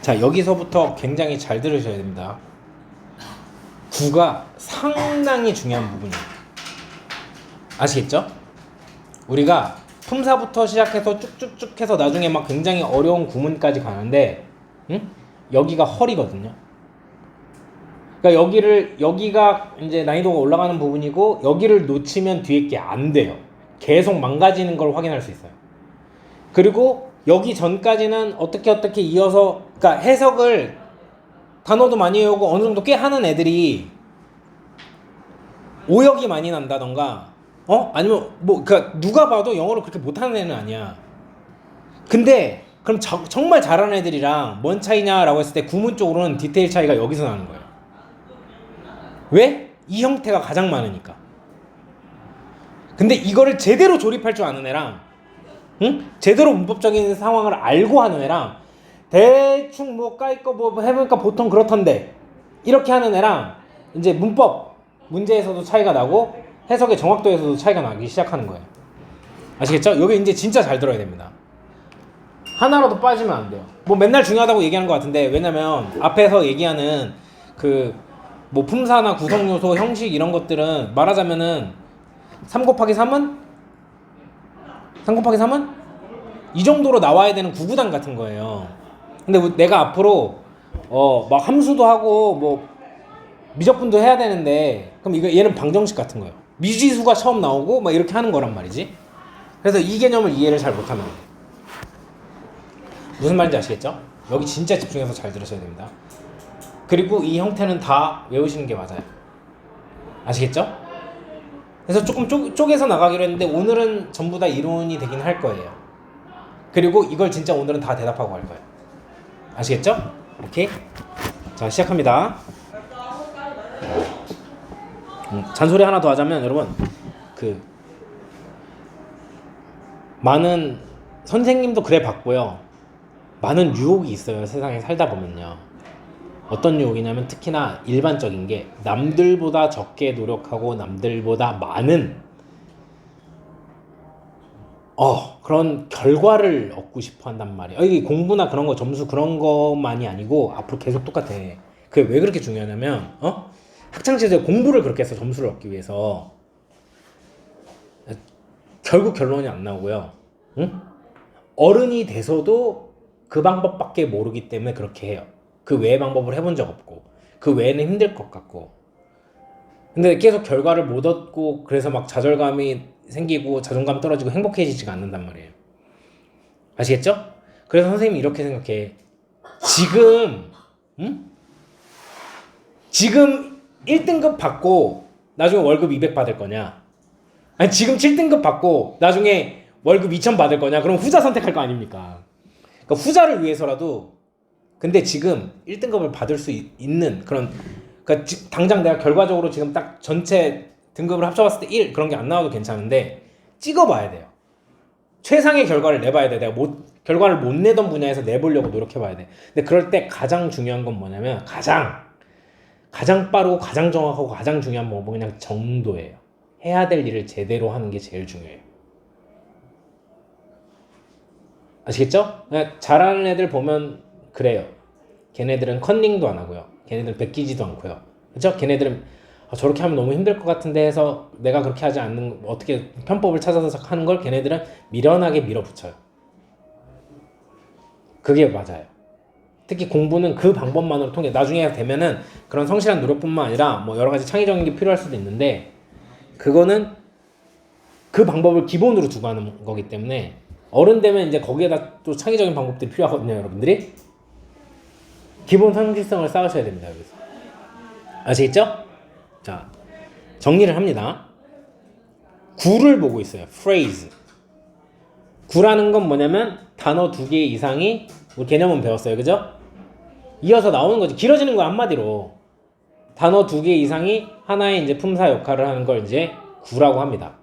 자, 여기서부터 굉장히 잘 들으셔야 됩니다. 구가 상당히 중요한 부분이에요. 아시겠죠? 우리가 품사부터 시작해서 쭉쭉쭉 해서 나중에 막 굉장히 어려운 구문까지 가는데, 응? 여기가 허리거든요. 그러니까 여기가 이제 난이도가 올라가는 부분이고, 여기를 놓치면 뒤에 게 안 돼요. 계속 망가지는 걸 확인할 수 있어요. 그리고 여기 전까지는 어떻게 이어서, 그러니까 해석을 단어도 많이 외우고 어느 정도 꽤 하는 애들이 오역이 많이 난다던가, 아니면 뭐, 그러니까 누가 봐도 영어를 그렇게 못하는 애는 아니야. 근데 그럼 정말 잘하는 애들이랑 뭔 차이냐라고 했을 때 구문 쪽으로는 디테일 차이가 여기서 나는 거예요. 왜? 이 형태가 가장 많으니까. 근데 이거를 제대로 조립할 줄 아는 애랑, 응? 제대로 문법적인 상황을 알고 하는 애랑, 대충 뭐 까이거 뭐 해보니까 보통 그렇던데 이렇게 하는 애랑, 이제 문법 문제에서도 차이가 나고 해석의 정확도에서도 차이가 나기 시작하는 거예요. 아시겠죠? 여기 이제 진짜 잘 들어야 됩니다. 하나라도 빠지면 안 돼요. 뭐 맨날 중요하다고 얘기하는 것 같은데, 왜냐면 앞에서 얘기하는 그 뭐 품사나 구성요소, 형식 이런 것들은 말하자면은 3 곱하기 3은 이 정도로 나와야 되는 구구단 같은 거예요. 근데 내가 앞으로 막 함수도 하고 뭐 미적분도 해야 되는데, 그럼 얘는 방정식 같은 거예요. 미지수가 처음 나오고 막 이렇게 하는 거란 말이지. 그래서 이 개념을 이해를 잘 못하면 안 돼요. 무슨 말인지 아시겠죠? 여기 진짜 집중해서 잘 들으셔야 됩니다. 그리고 이 형태는 다 외우시는 게 맞아요. 아시겠죠? 그래서 조금 쪼개서 나가기로 했는데 오늘은 전부 다 이론이 되긴 할 거예요. 그리고 이걸 진짜 오늘은 다 대답하고 갈 거예요. 아시겠죠? 오케이? 자, 시작합니다. 잔소리 하나 더 하자면, 여러분, 많은 선생님도 그래 봤고요. 많은 유혹이 있어요. 세상에 살다 보면요. 어떤 유혹이냐면, 특히나 일반적인 게 남들보다 적게 노력하고 남들보다 많은 그런 결과를 얻고 싶어 한단 말이에요. 이게 공부나 그런 거, 점수 그런 것만이 아니고 앞으로 계속 똑같아. 그게 왜 그렇게 중요하냐면, 학창시절에 공부를 그렇게 해서 점수를 얻기 위해서 결국 결론이 안 나오고요. 응? 어른이 돼서도 그 방법밖에 모르기 때문에 그렇게 해요. 그 외의 방법을 해본 적 없고, 그 외에는 힘들 것 같고. 근데 계속 결과를 못 얻고, 그래서 막 좌절감이 생기고 자존감 떨어지고 행복해지지가 않는단 말이에요. 아시겠죠? 그래서 선생님이 이렇게 생각해. 지금 1등급 받고 나중에 월급 200 받을 거냐? 아니, 지금 7등급 받고 나중에 월급 2000 받을 거냐? 그럼 후자 선택할 거 아닙니까? 그러니까 후자를 위해서라도, 근데 지금 1등급을 받을 수 있는 그런, 그러니까 당장 내가 결과적으로 지금 딱 전체 등급을 합쳐봤을 때 1 그런 게 안 나와도 괜찮은데 찍어봐야 돼요. 최상의 결과를 내봐야 돼. 내가 결과를 못 내던 분야에서 내보려고 노력해봐야 돼. 근데 그럴 때 가장 중요한 건 뭐냐면, 가장 빠르고 가장 정확하고 가장 중요한 방법은 그냥 정도예요. 해야 될 일을 제대로 하는 게 제일 중요해요. 아시겠죠? 잘하는 애들 보면 그래요. 걔네들은 컨닝도 안 하고요. 걔네들은 베끼지도 않고요. 그렇죠? 걔네들은 저렇게 하면 너무 힘들 것 같은데 해서 내가 그렇게 하지 않는, 어떻게 편법을 찾아서 하는 걸 걔네들은 미련하게 밀어붙여요. 그게 맞아요. 특히 공부는 그 방법만으로 통해, 나중에 되면은 그런 성실한 노력뿐만 아니라 뭐 여러 가지 창의적인 게 필요할 수도 있는데, 그거는 그 방법을 기본으로 두고 하는 거기 때문에 어른 되면 이제 거기에다 또 창의적인 방법들이 필요하거든요. 여러분들이 기본 성실성을 쌓으셔야 됩니다. 여기서 아시겠죠? 자, 정리를 합니다. 구를 보고 있어요. phrase. 구라는 건 뭐냐면 단어 2개 이상이, 우리 개념은 배웠어요. 그죠? 이어서 나오는 거지. 길어지는 거 한마디로. 단어 2개 이상이 하나의 이제 품사 역할을 하는 걸 이제 구라고 합니다.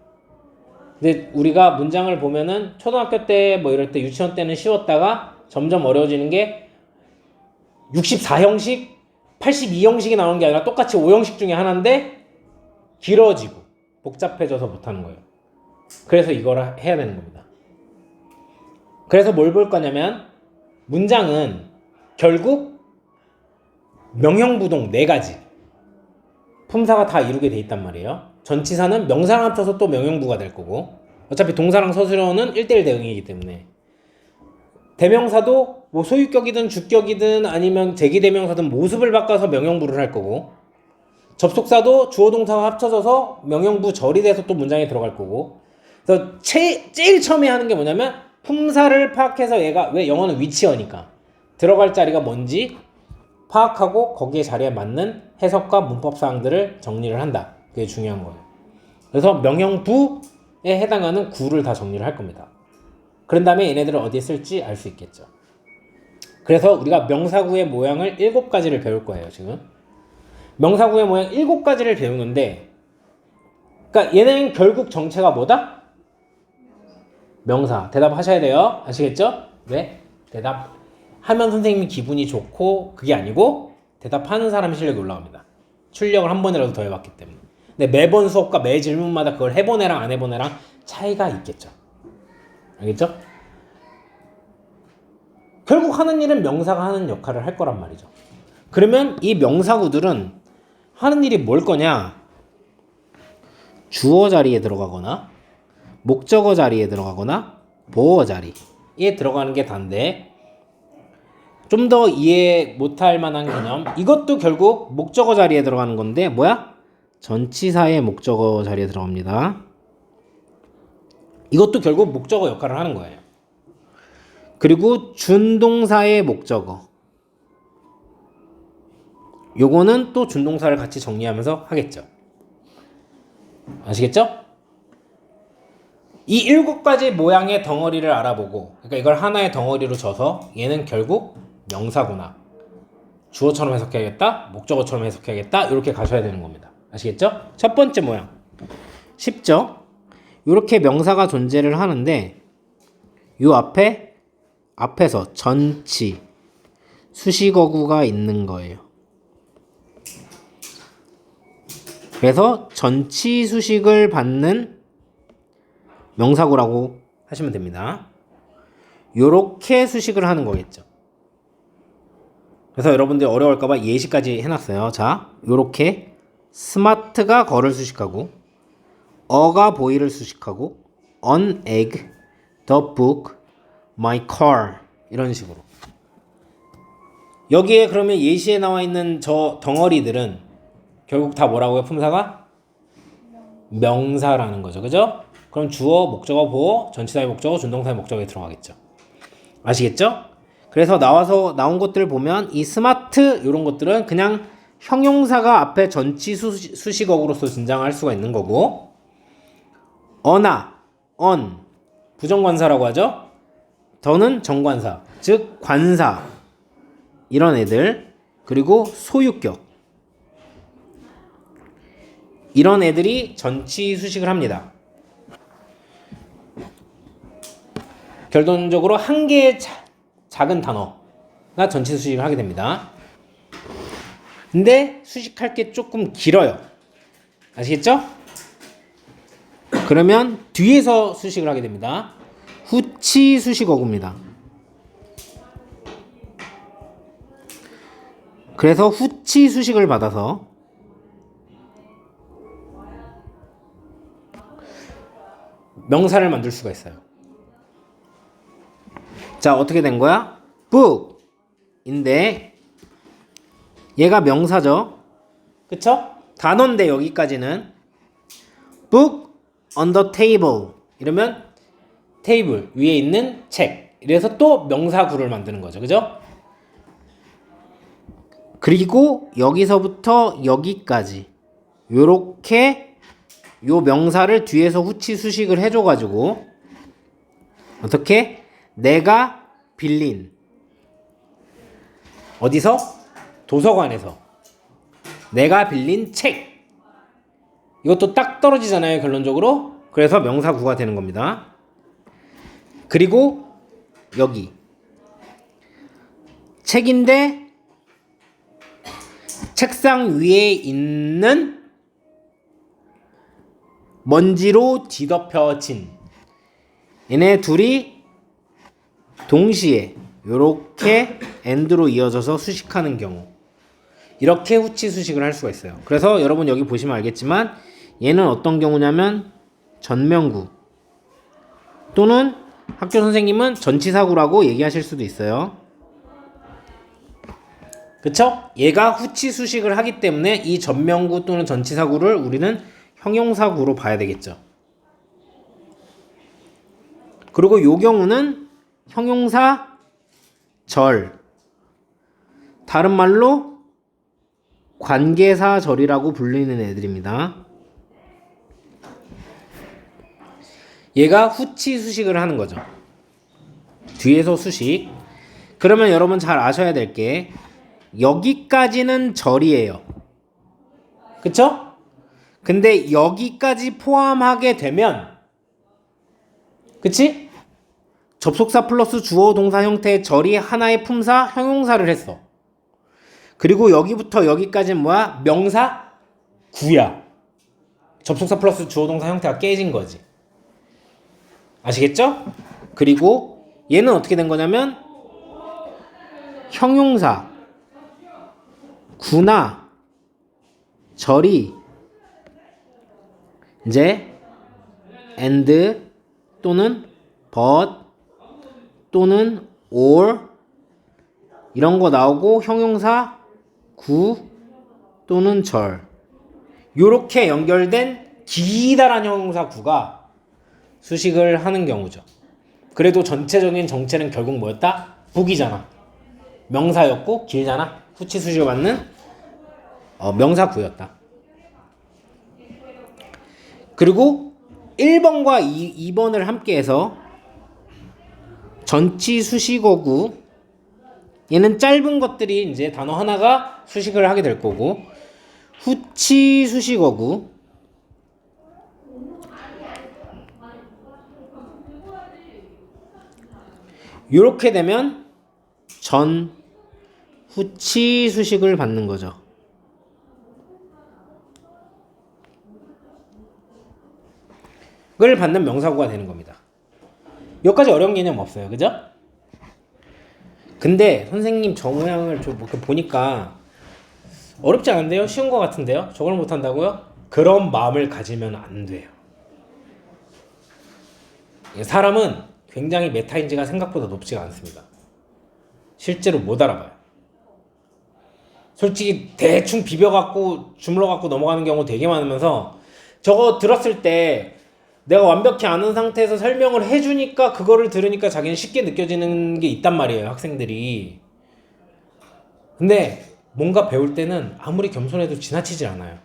근데 우리가 문장을 보면은 초등학교 때 뭐 이럴 때, 유치원 때는 쉬웠다가 점점 어려워지는 게 64형식, 82형식이 나오는 게 아니라 똑같이 5형식 중에 하나인데 길어지고 복잡해져서 못하는 거예요. 그래서 이걸 해야 되는 겁니다. 그래서 뭘 볼 거냐면, 문장은 결국 명형부동 4가지 품사가 다 이루게 돼 있단 말이에요. 전치사는 명사랑 합쳐서 또 명형부가 될 거고, 어차피 동사랑 서술어는 1대1 대응이기 때문에 대명사도 뭐 소유격이든 주격이든 아니면 제기대명사든 모습을 바꿔서 명형부를 할 거고, 접속사도 주어 동사가 합쳐져서 명형부 절이 돼서 또 문장에 들어갈 거고. 그래서 제일 처음에 하는 게 뭐냐면 품사를 파악해서 얘가, 왜 영어는 위치어니까 들어갈 자리가 뭔지 파악하고 거기에 자리에 맞는 해석과 문법 사항들을 정리를 한다. 그게 중요한 거예요. 그래서 명형부에 해당하는 구를 다 정리를 할 겁니다. 그런 다음에 얘네들을 어디에 쓸지 알 수 있겠죠. 그래서 우리가 명사구의 모양을 7가지를 배울 거예요. 지금 명사구의 모양 7가지를 배우는데, 그러니까 얘는 결국 정체가 뭐다? 명사. 대답하셔야 돼요. 아시겠죠? 왜? 대답하면 선생님이 기분이 좋고 그게 아니고 대답하는 사람의 실력이 올라갑니다. 출력을 한 번이라도 더 해봤기 때문에. 근데 매번 수업과 매 질문마다 그걸 해본 애랑 안 해본 애랑 차이가 있겠죠. 알겠죠? 결국 하는 일은 명사가 하는 역할을 할 거란 말이죠. 그러면 이 명사구들은 하는 일이 뭘 거냐? 주어 자리에 들어가거나 목적어 자리에 들어가거나 보어 자리에 들어가는 게 다인데, 좀 더 이해 못할 만한 개념, 이것도 결국 목적어 자리에 들어가는 건데 뭐야? 전치사의 목적어 자리에 들어갑니다. 이것도 결국 목적어 역할을 하는 거예요. 그리고 준동사의 목적어, 요거는 또 준동사를 같이 정리하면서 하겠죠. 아시겠죠? 이 7가지 모양의 덩어리를 알아보고, 그러니까 이걸 하나의 덩어리로 져서 얘는 결국 명사구나, 주어처럼 해석해야겠다, 목적어처럼 해석해야겠다, 이렇게 가셔야 되는 겁니다. 아시겠죠? 첫 번째 모양 쉽죠? 이렇게 명사가 존재를 하는데 요 앞에서 전치 수식어구가 있는 거예요. 그래서 전치 수식을 받는 명사구라고 하시면 됩니다. 요렇게 수식을 하는 거겠죠. 그래서 여러분들 어려울까봐 예시까지 해놨어요. 자, 요렇게 스마트가 거를 수식하고, 어가 보이를 수식하고, an egg, the book, my car, 이런 식으로. 여기에 그러면 예시에 나와 있는 저 덩어리들은 결국 다 뭐라고요? 품사가? 명사라는 거죠. 그죠? 그럼 주어, 목적어, 보어, 전치사의 목적어, 준동사의 목적어에 들어가겠죠. 아시겠죠? 그래서 나온 것들을 보면 이 스마트 이런 것들은 그냥 형용사가 앞에 전치 수식어구로서 등장할 수가 있는 거고, 어나, on 부정관사라고 하죠. 더는 정관사, 즉 관사, 이런 애들, 그리고 소유격, 이런 애들이 전치 수식을 합니다. 결론적으로 한 개의 작은 단어가 전치 수식을 하게 됩니다. 근데 수식할 게 조금 길어요. 아시겠죠? 그러면 뒤에서 수식을 하게 됩니다. 후치 수식어구입니다. 그래서 후치 수식을 받아서 명사를 만들 수가 있어요. 자, 어떻게 된 거야? book인데 얘가 명사죠. 그쵸? 단어인데 여기까지는 book on the table, 이러면 테이블 위에 있는 책, 이래서 또 명사구를 만드는 거죠. 그죠? 그리고 여기서부터 여기까지 요렇게 요 명사를 뒤에서 후치 수식을 해줘가지고 어떻게? 내가 빌린, 어디서? 도서관에서 내가 빌린 책, 이것도 딱 떨어지잖아요, 결론적으로. 그래서 명사구가 되는 겁니다. 그리고 여기 책인데 책상 위에 있는 먼지로 뒤덮여진, 얘네 둘이 동시에 요렇게 and로 이어져서 수식하는 경우, 이렇게 후치 수식을 할 수가 있어요. 그래서 여러분 여기 보시면 알겠지만 얘는 어떤 경우냐면 전명구 또는 학교 선생님은 전치사구라고 얘기하실 수도 있어요. 그쵸? 얘가 후치 수식을 하기 때문에 이 전명구 또는 전치사구를 우리는 형용사구로 봐야 되겠죠. 그리고 요 경우는 형용사 절, 다른 말로 관계사 절이라고 불리는 애들입니다. 얘가 후치 수식을 하는 거죠. 뒤에서 수식. 그러면 여러분 잘 아셔야 될 게 여기까지는 절이에요. 그쵸? 근데 여기까지 포함하게 되면, 그치? 접속사 플러스 주어 동사 형태의 절이 하나의 품사 형용사를 했어. 그리고 여기부터 여기까지는 뭐야? 명사 구야. 접속사 플러스 주어 동사 형태가 깨진 거지. 아시겠죠? 그리고 얘는 어떻게 된 거냐면 형용사 구나 절이 이제 and 또는 but 또는 or 이런 거 나오고 형용사 구 또는 절 요렇게 연결된 기다란 형용사 구가 수식을 하는 경우죠. 그래도 전체적인 정체는 결국 뭐였다? 북이잖아. 명사였고 길잖아. 후치 수식을 받는 명사 구였다. 그리고 1번과 2번을 함께 해서 전치 수식어구, 얘는 짧은 것들이 이제 단어 하나가 수식을 하게 될 거고, 후치 수식어구, 이렇게 되면 전 후치 수식을 받는 거죠. 그걸 받는 명사구가 되는 겁니다. 여기까지 어려운 개념 없어요. 그죠? 근데 선생님 저 모양을 좀 보니까 어렵지 않은데요? 쉬운 것 같은데요? 저걸 못한다고요? 그런 마음을 가지면 안 돼요. 사람은 굉장히 메타인지가 생각보다 높지가 않습니다. 실제로 못 알아봐요. 솔직히 대충 비벼갖고 주물러갖고 넘어가는 경우 되게 많으면서 저거 들었을 때 내가 완벽히 아는 상태에서 설명을 해주니까 그거를 들으니까 자기는 쉽게 느껴지는 게 있단 말이에요. 학생들이. 근데 뭔가 배울 때는 아무리 겸손해도 지나치지 않아요.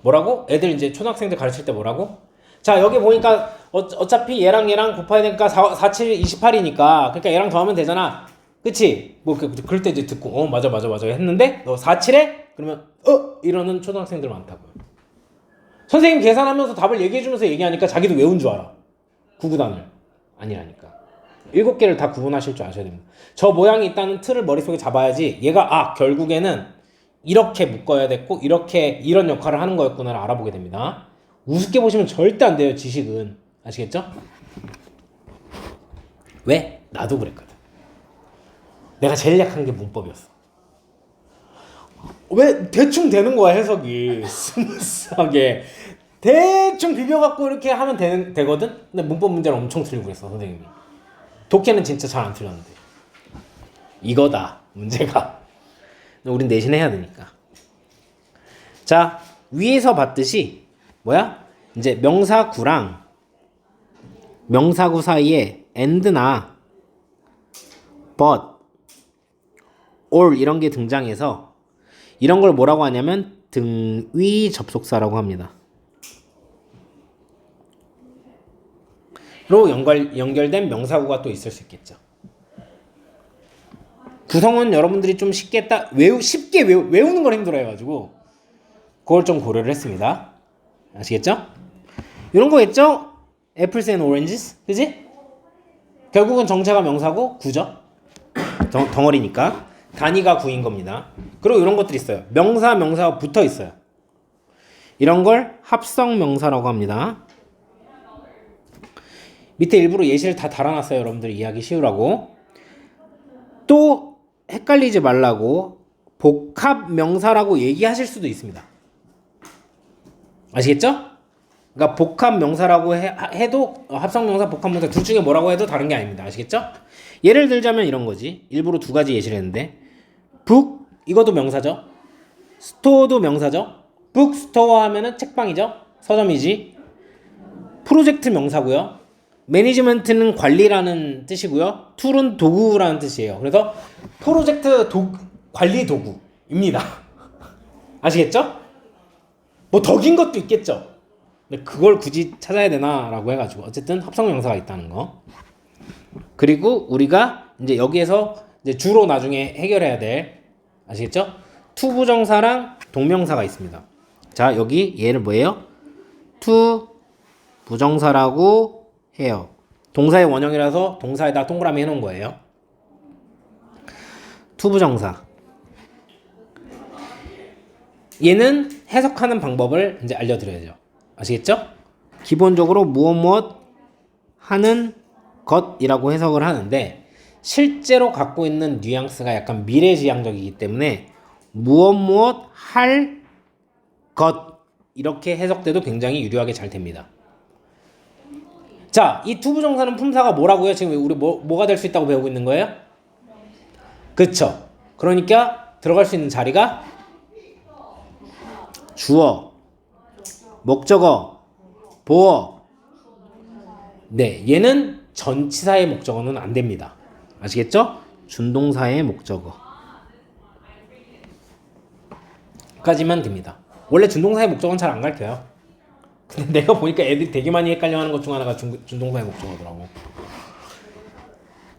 뭐라고? 애들 이제 초등학생들 가르칠 때 뭐라고? 자 여기 보니까 어차피 얘랑 곱해야 되니까 4, 7, 28이니까 그러니까 얘랑 더하면 되잖아. 그치? 뭐 그럴 때 이제 듣고 맞아 했는데 너 4, 7해? 그러면 이러는 초등학생들 많다고요. 선생님 계산하면서 답을 얘기해주면서 얘기하니까 자기도 외운 줄 알아. 구구단을. 아니라니까. 7개를 다 구분하실 줄 아셔야 됩니다. 저 모양이 있다는 틀을 머릿속에 잡아야지 얘가 결국에는 이렇게 묶어야 됐고 이렇게 이런 역할을 하는 거였구나를 알아보게 됩니다. 우습게 보시면 절대 안 돼요. 지식은. 아시겠죠? 왜? 나도 그랬거든. 내가 제일 약한 게 문법이었어. 왜 대충 되는 거야 해석이. 스무스하게 대충 비벼갖고 이렇게 하면 되거든? 근데 문법 문제는 엄청 틀리고 그랬어 선생님이. 독해는 진짜 잘 안 틀렸는데 이거다 문제가. 우린 내신해야 되니까. 자 위에서 봤듯이 뭐야? 이제 명사구랑 명사구 사이에 and나 but, or 이런 게 등장해서 이런 걸 뭐라고 하냐면 등위 접속사라고 합니다. 로 연결된 명사구가 또 있을 수 있겠죠. 구성은 여러분들이 좀 쉽게 외우는 걸 힘들어해가지고 그걸 좀 고려를 했습니다. 아시겠죠? 이런 거겠죠? Apples and oranges, 그지? 결국은 정체가 명사고 구죠. 덩어리니까 단위가 구인 겁니다. 그리고 이런 것들이 있어요. 명사가 붙어 있어요. 이런 걸 합성 명사라고 합니다. 밑에 일부러 예시를 다 달아놨어요. 여러분들 이해하기 쉬우라고. 또 헷갈리지 말라고 복합 명사라고 얘기하실 수도 있습니다. 아시겠죠? 그러니까 복합 명사라고 해도 합성 명사, 복합 명사 둘 중에 뭐라고 해도 다른 게 아닙니다. 아시겠죠? 예를 들자면 이런 거지. 일부러 두 가지 예시를 했는데 북 이것도 명사죠. 스토어도 명사죠. 북 스토어 하면은 책방이죠. 서점이지. 프로젝트 명사고요. 매니지먼트는 관리라는 뜻이고요. 툴은 도구라는 뜻이에요. 그래서 프로젝트 관리 도구입니다. 아시겠죠? 뭐 더 긴 것도 있겠죠. 근데 그걸 굳이 찾아야 되나라고 해가지고 어쨌든 합성 명사가 있다는 거. 그리고 우리가 이제 여기에서 이제 주로 나중에 해결해야 될 아시겠죠? 투부정사랑 동명사가 있습니다. 자 여기 얘를 뭐예요? 투부정사라고 해요. 동사의 원형이라서 동사에다 동그라미 해놓은 거예요. 투부정사. 얘는 해석하는 방법을 이제 알려드려야죠. 아시겠죠? 기본적으로 무엇 하는 것이라고 해석을 하는데 실제로 갖고 있는 뉘앙스가 약간 미래지향적이기 때문에 무엇 할 것 이렇게 해석돼도 굉장히 유리하게 잘 됩니다. 자, 이 투부정사는 품사가 뭐라고요? 지금 우리 뭐가 될 수 있다고 배우고 있는 거예요? 그쵸? 그러니까 들어갈 수 있는 자리가 주어, 목적어, 보어. 네, 얘는 전치사의 목적어는 안 됩니다. 아시겠죠? 준동사의 목적어 까지만 됩니다. 원래 준동사의 목적어는 잘 안 가르쳐요. 근데 내가 보니까 애들이 되게 많이 헷갈려하는 것 중 하나가 준동사의 목적어더라고.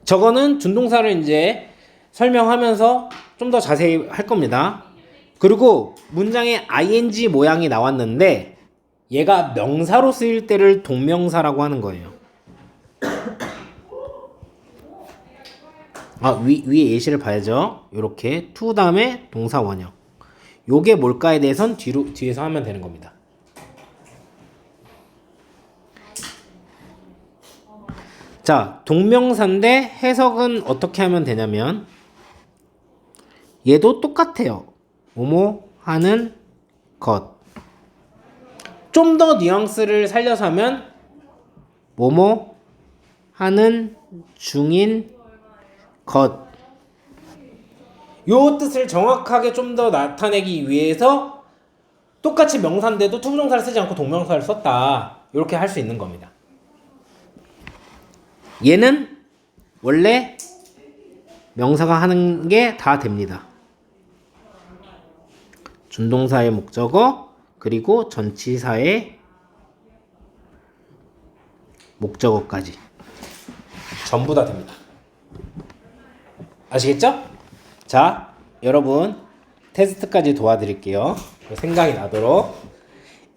저거는 준동사를 이제 설명하면서 좀 더 자세히 할 겁니다. 그리고 문장에 ing 모양이 나왔는데 얘가 명사로 쓰일 때를 동명사라고 하는 거예요. 위에 예시를 봐야죠. 요렇게 to 다음에 동사 원형. 요게 뭘까에 대해선 뒤에서 하면 되는 겁니다. 자, 동명사인데 해석은 어떻게 하면 되냐면 얘도 똑같아요. 뭐뭐 하는 것. 좀 더 뉘앙스를 살려서 하면 뭐뭐 하는 중인 것. 요 뜻을 정확하게 좀 더 나타내기 위해서 똑같이 명사인데도 투부정사를 쓰지 않고 동명사를 썼다. 이렇게 할 수 있는 겁니다. 얘는 원래 명사가 하는 게 다 됩니다. 준동사의 목적어 그리고 전치사의 목적어까지 전부 다 됩니다. 아시겠죠? 자, 여러분 테스트까지 도와드릴게요. 생각이 나도록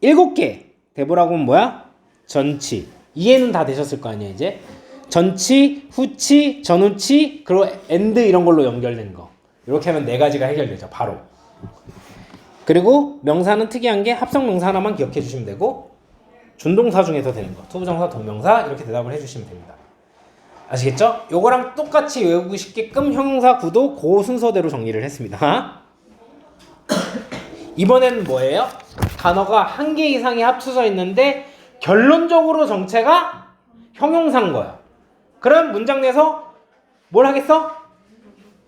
7개 대보라고 하면 뭐야? 전치. 이해는 다 되셨을 거 아니에요 이제? 전치, 후치, 전후치, 그리고 and 이런 걸로 연결된 거. 이렇게 하면 4가지가 해결되죠. 바로. 그리고 명사는 특이한 게 합성 명사 하나만 기억해 주시면 되고 준동사 중에서 되는 거. 투부정사, 동명사 이렇게 대답을 해주시면 됩니다. 아시겠죠? 요거랑 똑같이 외우기 쉽게끔 형용사 구도 그 순서대로 정리를 했습니다. 이번에는 뭐예요? 단어가 1개 이상이 합쳐져 있는데 결론적으로 정체가 형용사인 거야. 그럼 문장 내에서 뭘 하겠어?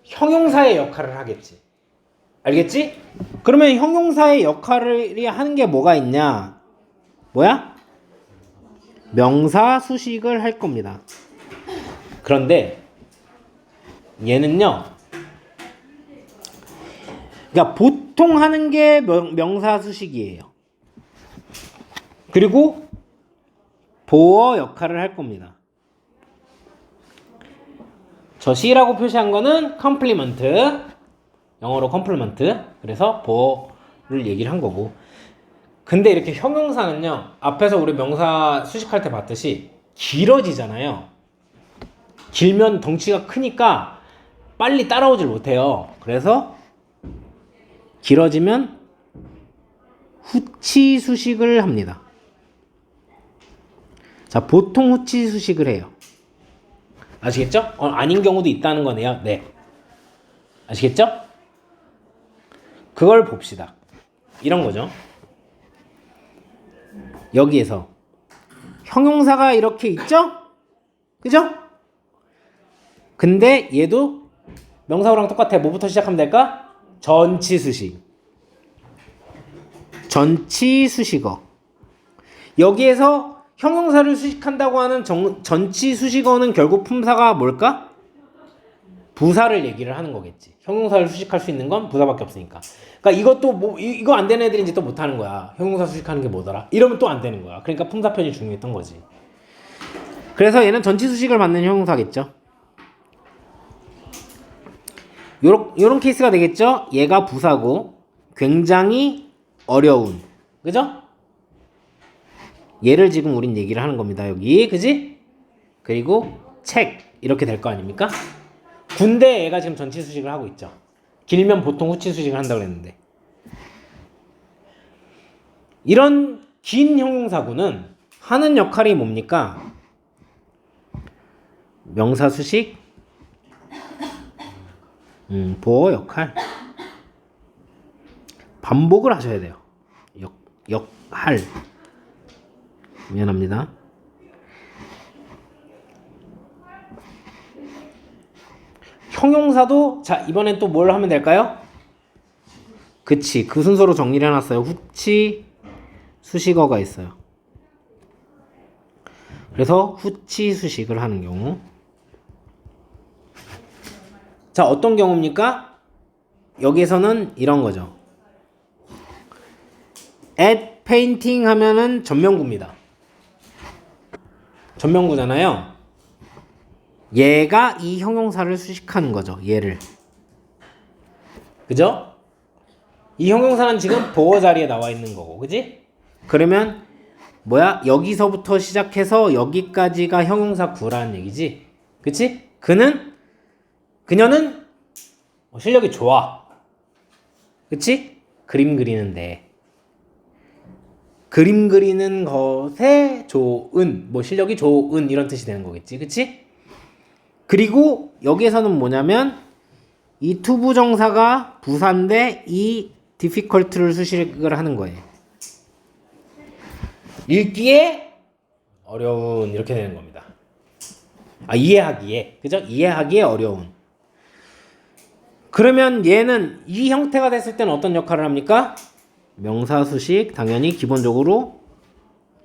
형용사의 역할을 하겠지. 알겠지? 그러면 형용사의 역할을 하는 게 뭐가 있냐? 뭐야? 명사 수식을 할 겁니다. 그런데 얘는요. 그러니까 보통 하는 게 명사 수식이에요. 그리고 보어 역할을 할 겁니다. 저 C라고 표시한 거는 컴플리먼트, 영어로 컴플리먼트. 그래서 보어를 얘기를 한 거고. 근데 이렇게 형용사는요, 앞에서 우리 명사 수식할 때 봤듯이 길어지잖아요. 길면 덩치가 크니까 빨리 따라오질 못해요. 그래서 길어지면 후치 수식을 합니다. 자, 보통 후치 수식을 해요. 아시겠죠? 아닌 경우도 있다는 거네요. 네. 아시겠죠? 그걸 봅시다. 이런 거죠. 여기에서 형용사가 이렇게 있죠? 그죠? 근데 얘도 명사구랑 똑같아. 뭐부터 시작하면 될까? 전치수식. 전치수식어. 여기에서 형용사를 수식한다고 하는 전치수식어는 결국 품사가 뭘까? 부사를 얘기를 하는 거겠지. 형용사를 수식할 수 있는 건 부사밖에 없으니까. 그러니까 이것도 뭐 이거 안 되는 애들이 이제 또 못 하는 거야. 형용사 수식하는 게 뭐더라? 이러면 또 안 되는 거야. 그러니까 품사편이 중요했던 거지. 그래서 얘는 전치수식을 받는 형용사겠죠. 요런 케이스가 되겠죠. 얘가 부사고 굉장히 어려운. 그죠? 얘를 지금 우린 얘기를 하는 겁니다. 여기. 그지? 그리고 책 이렇게 될 거 아닙니까? 군대 얘가 지금 전치수식을 하고 있죠. 길면 보통 후치수식을 한다고 그랬는데. 이런 긴 형용사구는 하는 역할이 뭡니까? 명사수식, 보어 역할. 반복을 하셔야 돼요. 역할. 미안합니다. 형용사도 자 이번엔 또 뭘 하면 될까요? 그치 그 순서로 정리를 해놨어요. 후치 수식어가 있어요. 그래서 후치 수식을 하는 경우 자 어떤 경우입니까? 여기에서는 이런 거죠. at painting 하면은 전명구입니다. 전명구잖아요. 얘가 이 형용사를 수식하는 거죠. 얘를. 그죠? 이 형용사는 지금 보어 자리에 나와 있는 거고. 그지? 그러면 뭐야? 여기서부터 시작해서 여기까지가 형용사 구라는 얘기지. 그치? 그녀는 실력이 좋아. 그치? 그림 그리는데. 그림 그리는 것에 좋은 뭐 실력이 좋은 이런 뜻이 되는 거겠지. 그치? 그리고 여기에서는 뭐냐면 이 투부정사가 부사인데 이 difficult를 수식을 하는 거예요. 읽기에 어려운 이렇게 되는 겁니다. 이해하기에. 그죠? 이해하기에 어려운. 그러면 얘는 이 형태가 됐을 때는 어떤 역할을 합니까? 명사수식 당연히 기본적으로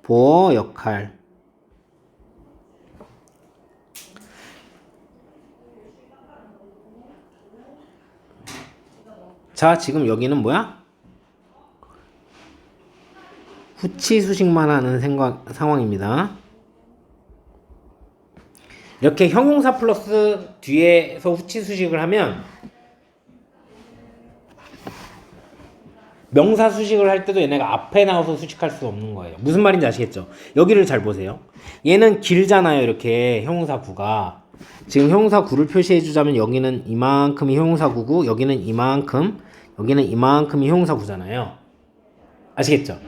보어 역할. 자 지금 여기는 뭐야? 후치 수식만 하는 상황입니다. 이렇게 형용사 플러스 뒤에서 후치 수식을 하면 명사 수식을 할 때도 얘네가 앞에 나와서 수식할 수 없는 거예요. 무슨 말인지 아시겠죠? 여기를 잘 보세요. 얘는 길잖아요. 이렇게 형용사 구가. 지금 형용사 구를 표시해 주자면 여기는 이만큼이 형용사 구고 여기는 이만큼 여기는 이만큼이 형용사 구잖아요. 아시겠죠?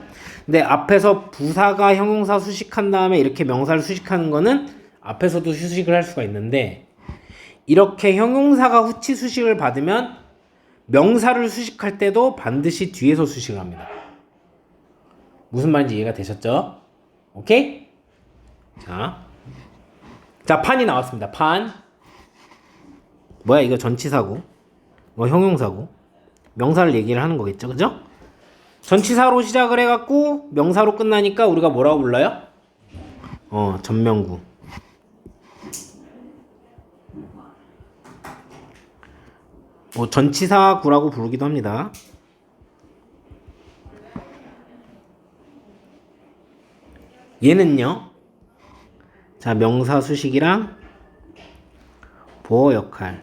근데 앞에서 부사가 형용사 수식한 다음에 이렇게 명사를 수식하는 거는 앞에서도 수식을 할 수가 있는데 이렇게 형용사가 후치 수식을 받으면 명사를 수식할 때도 반드시 뒤에서 수식을 합니다. 무슨 말인지 이해가 되셨죠? 오케이? 자 판이 나왔습니다. 판 뭐야 이거 전치사고 뭐 형용사고 명사를 얘기를 하는 거겠죠. 그죠? 전치사로 시작을 해갖고 명사로 끝나니까 우리가 뭐라고 불러요? 전명구. 전치사구라고 부르기도 합니다. 얘는요. 자, 명사 수식이랑 보어 역할을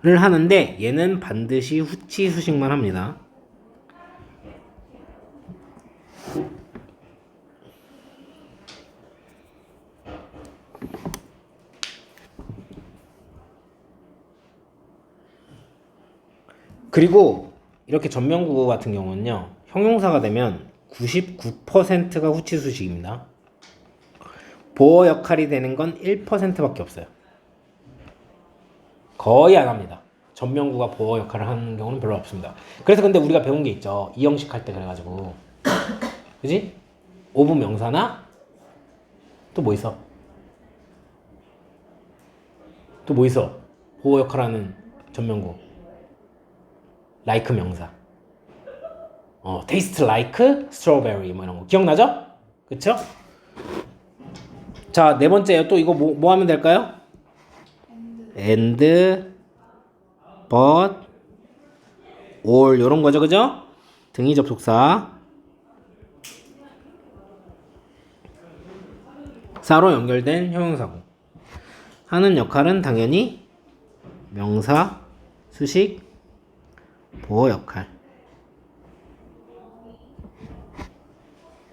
하는데 얘는 반드시 후치 수식만 합니다. 그리고 이렇게 전명구 같은 경우는요. 형용사가 되면 99%가 후치 수식입니다. 보어 역할이 되는 건 1%밖에 없어요. 거의 안 합니다. 전명구가 보어 역할을 하는 경우는 별로 없습니다. 그래서 근데 우리가 배운 게 있죠. 이형식 할 때 그래가지고 그지? 오브 명사나 또 뭐 있어? 또 뭐 있어? 보어 역할하는 전명구 like 명사 taste like strawberry 뭐 이런 거 기억나죠? 그쵸? 자, 네 번째요. 또 이거 뭐 하면 될까요? and, but, all 요런 거죠, 그죠? 등위 접속사 사로 연결된 형용사고 하는 역할은 당연히 명사, 수식, 보어 역할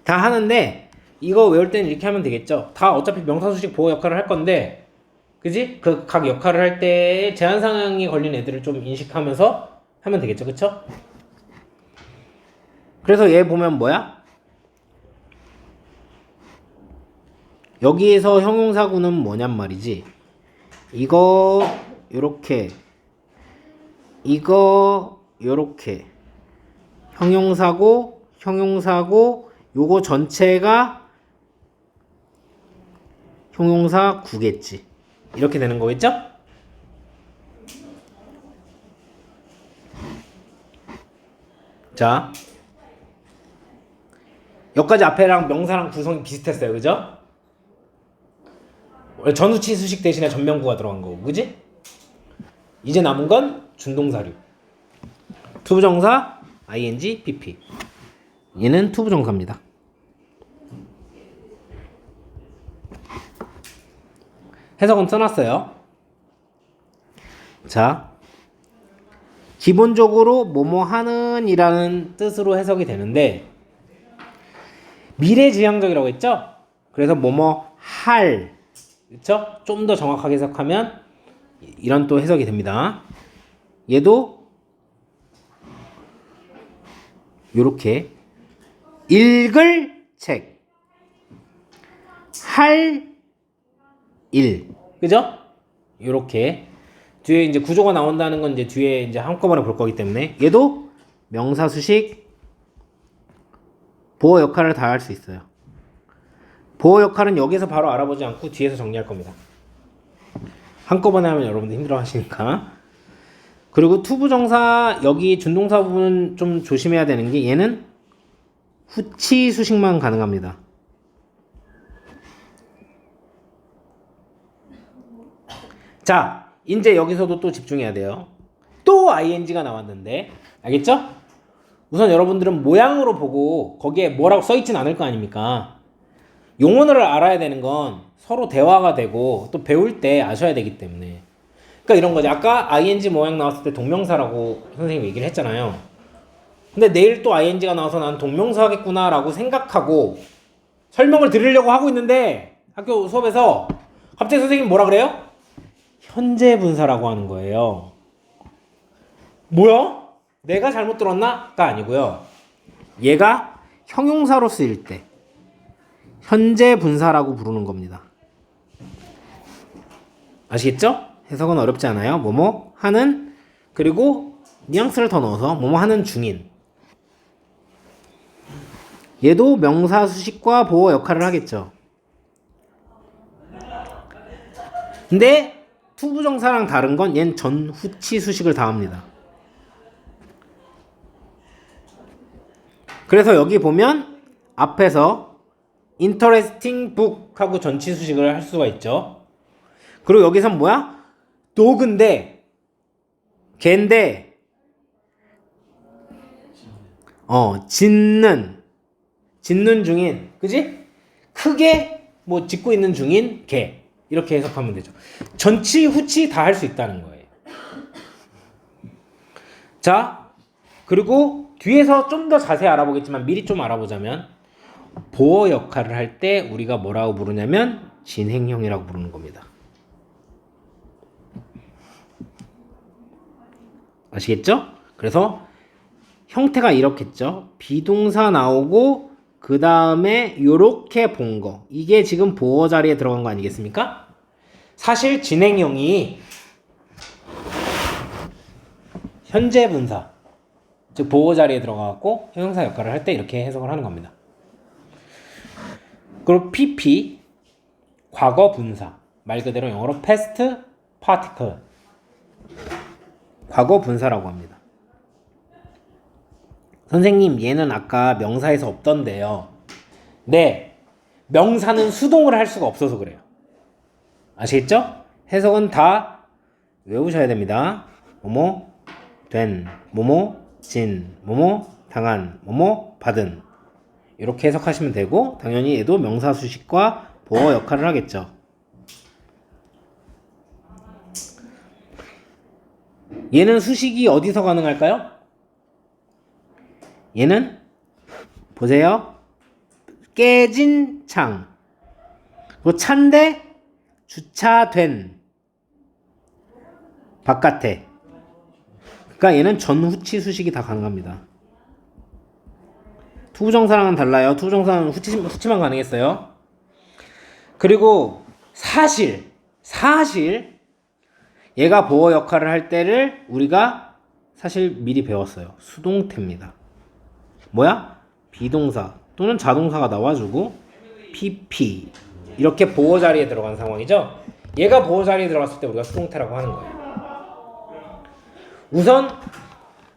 다 하는데 이거 외울 때는 이렇게 하면 되겠죠. 다 어차피 명사, 수식, 보어 역할을 할 건데 그지? 그 각 역할을 할 때 제한 상황이 걸린 애들을 좀 인식하면서 하면 되겠죠. 그쵸? 그래서 얘 보면 뭐야? 여기에서 형용사구는 뭐냔 말이지. 이거 요렇게 이거 요렇게 형용사고 요거 전체가 형용사 구겠지. 이렇게 되는 거겠죠? 자, 여기까지 앞에랑 명사랑 구성이 비슷했어요. 그죠? 원래 전후치 수식 대신에 전명구가 들어간 거고, 그지? 이제 남은 건 준동사류. 투부정사, ing, pp. 얘는 투부정사입니다. 해석은 써놨어요. 자, 기본적으로 뭐뭐 하는 이라는 뜻으로 해석이 되는데 미래지향적이라고 했죠? 그래서 뭐뭐 할, 그쵸? 좀 더 정확하게 해석하면 이런 또 해석이 됩니다. 얘도 요렇게 읽을 책, 할 일, 그죠? 요렇게 뒤에 이제 구조가 나온다는 건 이제 뒤에 이제 한꺼번에 볼 거기 때문에 얘도 명사, 수식, 보어 역할을 다 할 수 있어요. 보어 역할은 여기서 바로 알아보지 않고 뒤에서 정리할 겁니다. 한꺼번에 하면 여러분들 힘들어 하시니까. 그리고 투부정사 여기 준동사 부분 좀 조심해야 되는 게 얘는 후치 수식만 가능합니다. 자, 이제 여기서도 또 집중해야 돼요. 또 ing가 나왔는데 알겠죠? 우선 여러분들은 모양으로 보고 거기에 뭐라고 써있진 않을 거 아닙니까? 용언어를 알아야 되는 건 서로 대화가 되고 또 배울 때 아셔야 되기 때문에 그러니까 이런 거지. 아까 ing 모양 나왔을 때 동명사라고 선생님 얘기를 했잖아요. 근데 내일 또 ing가 나와서 난 동명사 하겠구나 라고 생각하고 설명을 드리려고 하고 있는데 학교 수업에서 갑자기 선생님이 뭐라 그래요? 현재 분사라고 하는 거예요. 뭐야? 내가 잘못 들었나?가 아니고요. 얘가 형용사로 쓰일 때 현재 분사라고 부르는 겁니다. 아시겠죠? 해석은 어렵지 않아요. 뭐뭐 하는 그리고 뉘앙스를 더 넣어서 뭐뭐 하는 중인 얘도 명사, 수식과 보어 역할을 하겠죠. 근데 투부정사랑 다른 건 얜 전후치 수식을 다 합니다. 그래서 여기 보면 앞에서 interesting book 하고 전치 수식을 할 수가 있죠. 그리고 여기선 뭐야? dog인데 개인데 짖는 중인 그지? 크게 뭐 짖고 있는 중인 개 이렇게 해석하면 되죠. 전치 후치 다 할 수 있다는 거예요. 자, 그리고 뒤에서 좀 더 자세히 알아보겠지만 미리 좀 알아보자면 보어 역할을 할 때 우리가 뭐라고 부르냐면 진행형이라고 부르는 겁니다. 아시겠죠? 그래서 형태가 이렇겠죠. 비동사 나오고 그 다음에 요렇게 본 거. 이게 지금 보어 자리에 들어간 거 아니겠습니까? 사실 진행형이 현재 분사, 즉 보어 자리에 들어가갖고 형용사 역할을 할 때 이렇게 해석을 하는 겁니다. 그리고 PP, 과거 분사. 말 그대로 영어로 past particle. 과거 분사라고 합니다. 선생님, 얘는 아까 명사에서 없던데요. 네, 명사는 수동을 할 수가 없어서 그래요. 아시겠죠? 해석은 다 외우셔야 됩니다. 뭐뭐 된, 뭐뭐 진, 뭐뭐 당한, 뭐뭐 받은. 이렇게 해석하시면 되고, 당연히 얘도 명사 수식과 보어 역할을 하겠죠. 얘는 수식이 어디서 가능할까요? 얘는 보세요. 깨진 창. 그리고 찬데 주차된 바깥에. 그러니까 얘는 전후치 수식이 다 가능합니다. 투부정사랑은 달라요. 투부정사는 후치만 가능했어요. 그리고 사실 얘가 보어 역할을 할 때를 우리가 사실 미리 배웠어요. 수동태입니다. 뭐야? 비동사 또는 자동사가 나와주고 PP 이렇게 보어 자리에 들어간 상황이죠. 얘가 보어 자리에 들어갔을 때 우리가 수동태라고 하는 거예요. 우선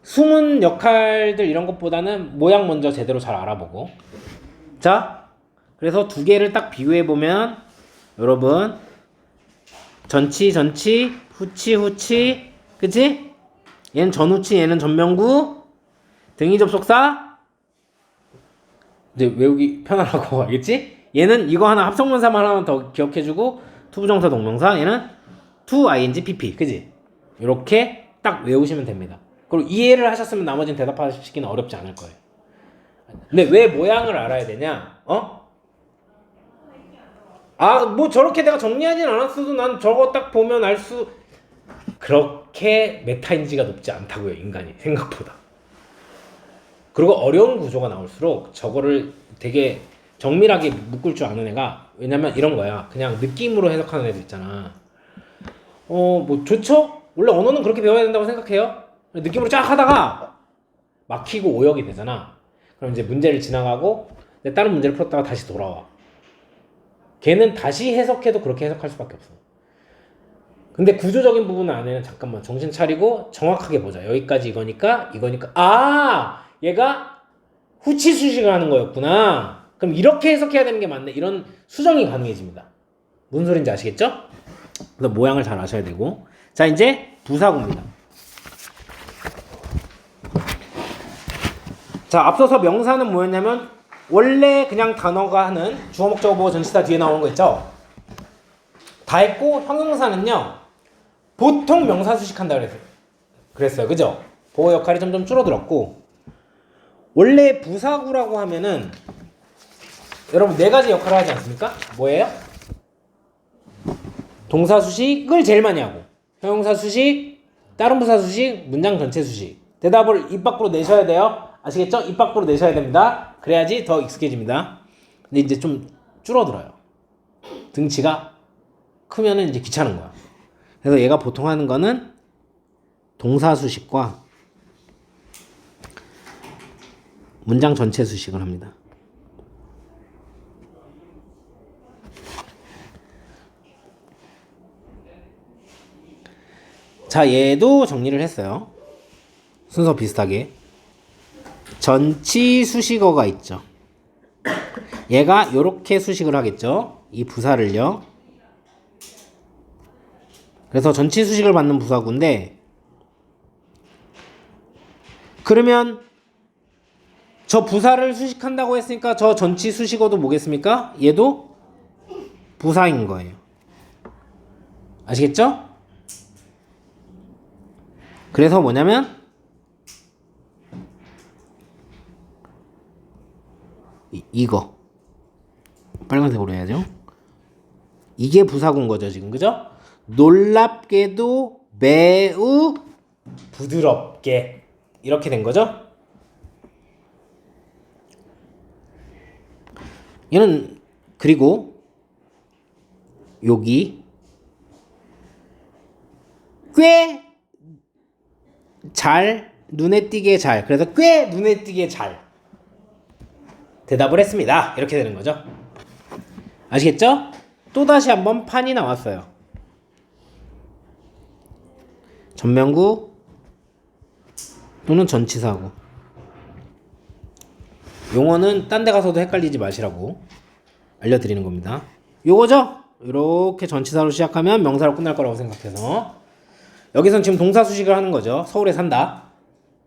숨은 역할들 이런 것보다는 모양 먼저 제대로 잘 알아보고, 자, 그래서 두 개를 딱 비교해보면 여러분 전치, 후치, 그치? 얘는 전후치, 얘는 전명구, 등위 접속사, 이제 외우기 편하라고 알겠지? 얘는 이거 하나 합성문사만 하나 더 기억해주고, 투부정사 동명사, 얘는 to ing pp, 그치? 이렇게 딱 외우시면 됩니다. 그리고 이해를 하셨으면 나머지는 대답하시기는 어렵지 않을 거예요. 근데 왜 모양을 알아야 되냐? 뭐 저렇게 내가 정리하진 않았어도 난 저거 딱 보면 알 수... 그렇게 메타인지가 높지 않다고요, 인간이 생각보다. 그리고 어려운 구조가 나올수록 저거를 되게 정밀하게 묶을 줄 아는 애가, 왜냐면 이런 거야. 그냥 느낌으로 해석하는 애들 있잖아. 뭐 좋죠? 원래 언어는 그렇게 배워야 된다고 생각해요. 느낌으로 쫙 하다가 막히고 오역이 되잖아. 그럼 이제 문제를 지나가고 다른 문제를 풀었다가 다시 돌아와. 걔는 다시 해석해도 그렇게 해석할 수밖에 없어. 근데 구조적인 부분 안에는 잠깐만 정신 차리고 정확하게 보자. 여기까지 이거니까 얘가 후치 수식을 하는 거였구나. 그럼 이렇게 해석해야 되는 게 맞네. 이런 수정이 가능해집니다. 무슨 소린지 아시겠죠? 그래서 모양을 잘 아셔야 되고. 자, 이제 부사구입니다. 자, 앞서서 명사는 뭐였냐면 원래 그냥 단어가 하는 주어 목적어 보어 전치사 뒤에 나오는 거 있죠? 다 했고, 형용사는요 보통 명사 수식한다 그랬어요. 그죠? 보어 역할이 점점 줄어들었고, 원래 부사구라고 하면은 여러분 네 가지 역할을 하지 않습니까? 뭐예요? 동사 수식을 제일 많이 하고, 형용사 수식, 다른 부사 수식, 문장 전체 수식. 대답을 입 밖으로 내셔야 돼요. 아시겠죠? 입 밖으로 내셔야 됩니다. 그래야지 더 익숙해집니다. 근데 이제 좀 줄어들어요. 등치가 크면은 이제 귀찮은 거야. 그래서 얘가 보통 하는 거는 동사 수식과 문장 전체 수식을 합니다. 자, 얘도 정리를 했어요. 순서 비슷하게. 전치 수식어가 있죠. 얘가 요렇게 수식을 하겠죠. 이 부사를요. 그래서 전치 수식을 받는 부사구인데, 그러면 저 부사를 수식한다고 했으니까 저 전치 수식어도 뭐겠습니까? 얘도 부사인 거예요. 아시겠죠? 그래서 뭐냐면 이거 빨간색으로 해야죠. 이게 부사구인 거죠, 지금. 그죠? 놀랍게도 매우 부드럽게, 이렇게 된 거죠. 얘는 그리고 여기 꽤 잘, 눈에 띄게 잘, 그래서 꽤 눈에 띄게 잘 대답을 했습니다. 이렇게 되는 거죠. 아시겠죠? 또다시 한번 판이 나왔어요. 전면구 또는 전치사구. 용어는 딴 데 가서도 헷갈리지 마시라고 알려드리는 겁니다. 요거죠? 이렇게 전치사로 시작하면 명사로 끝날 거라고 생각해서 여기선 지금 동사 수식을 하는 거죠. 서울에 산다.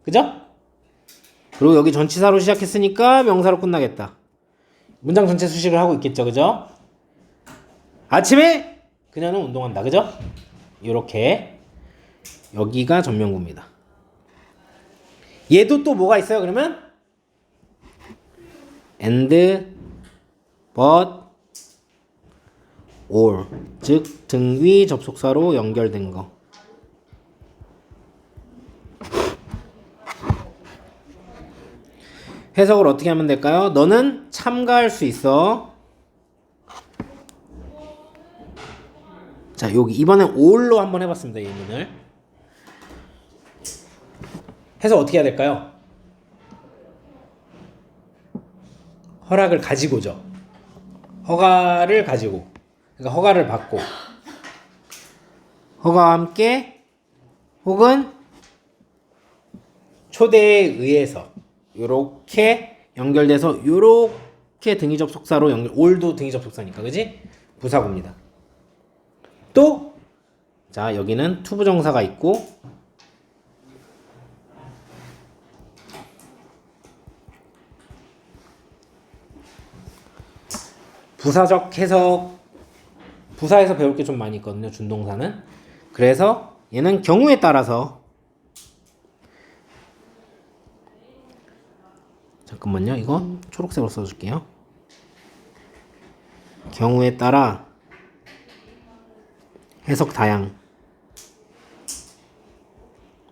그죠? 그리고 여기 전치사로 시작했으니까 명사로 끝나겠다. 문장 전체 수식을 하고 있겠죠. 그죠? 아침에 그녀는 운동한다. 그죠? 요렇게 여기가 전면구입니다. 얘도 또 뭐가 있어요? 그러면 and, but, or 즉 등위 접속사로 연결된 거. 해석을 어떻게 하면 될까요? 너는 참가할 수 있어. 자, 여기 이번엔 all로 한번 해봤습니다. 이 예문을. 해석 어떻게 해야 될까요? 허락을 가지고죠. 허가를 가지고. 그러니까 허가를 받고. 허가와 함께 혹은 초대에 의해서 요렇게 연결돼서 요렇게 등위 접속사로 연결. all도 등위 접속사니까. 그지? 부사구입니다. 또 자, 여기는 투부정사가 있고 부사적 해석, 부사에서 배울 게 좀 많이 있거든요. 준동사는. 그래서 얘는 경우에 따라서, 잠깐만요. 이거 초록색으로 써줄게요. 경우에 따라 해석 다양.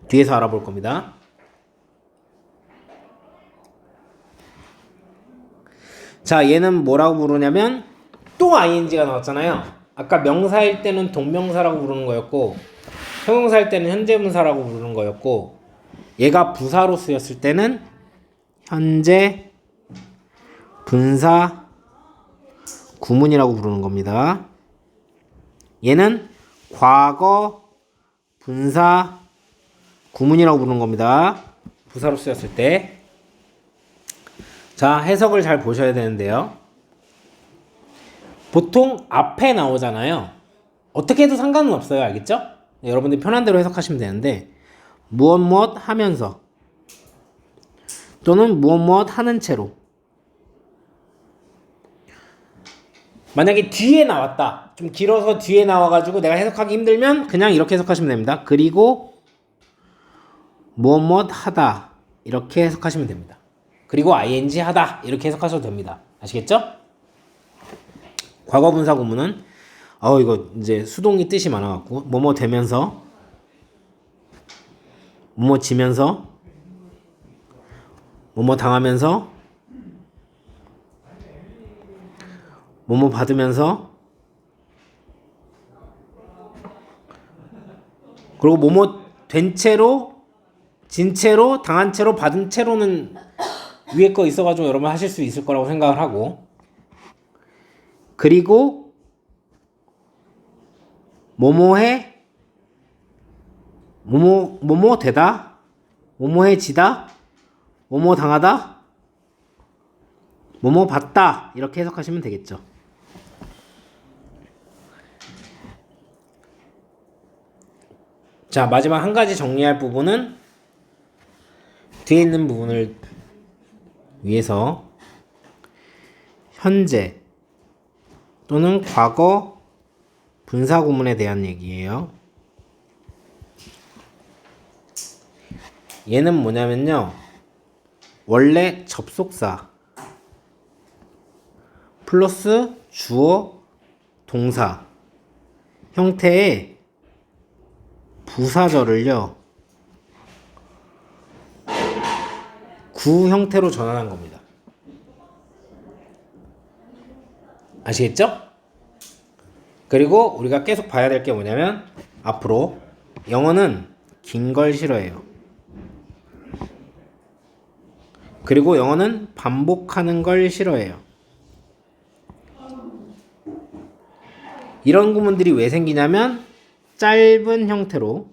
뒤에서 알아볼 겁니다. 자, 얘는 뭐라고 부르냐면 또 ing가 나왔잖아요. 아까 명사일 때는 동명사라고 부르는 거였고 형용사일 때는 현재분사라고 부르는 거였고 얘가 부사로 쓰였을 때는 현재 분사 구문이라고 부르는 겁니다. 얘는 과거 분사 구문이라고 부르는 겁니다. 부사로 쓰였을 때. 자, 해석을 잘 보셔야 되는데요. 보통 앞에 나오잖아요. 어떻게 해도 상관은 없어요. 알겠죠? 네, 여러분들이 편한 대로 해석하시면 되는데 무엇 하면서 또는 무엇 하는 채로. 만약에 뒤에 나왔다. 좀 길어서 뒤에 나와가지고 내가 해석하기 힘들면 그냥 이렇게 해석하시면 됩니다. 그리고 무엇 하다 이렇게 해석하시면 됩니다. 그리고 ing 하다 이렇게 해석하셔도 됩니다. 아시겠죠? 과거 분사 구문은 이거 이제 수동이 뜻이 많아갖고 뭐뭐 되면서 뭐뭐 지면서 뭐뭐 당하면서 뭐뭐 받으면서 그리고 뭐뭐 된 채로 진 채로 당한 채로 받은 채로는 위에 거 있어가지고 여러분 하실 수 있을 거라고 생각을 하고 그리고 뭐뭐해 뭐뭐 되다 뭐뭐해지다 뭐뭐 당하다 뭐뭐 받다 이렇게 해석하시면 되겠죠. 자, 마지막 한 가지 정리할 부분은 뒤에 있는 부분을 위해서 현재 또는 과거 분사 구문에 대한 얘기예요. 얘는 뭐냐면요. 원래 접속사 플러스 주어 동사 형태의 부사절을요. 구 형태로 전환한 겁니다. 아시겠죠? 그리고 우리가 계속 봐야 될 게 뭐냐면 앞으로 영어는 긴 걸 싫어해요. 그리고 영어는 반복하는 걸 싫어해요. 이런 구문들이 왜 생기냐면 짧은 형태로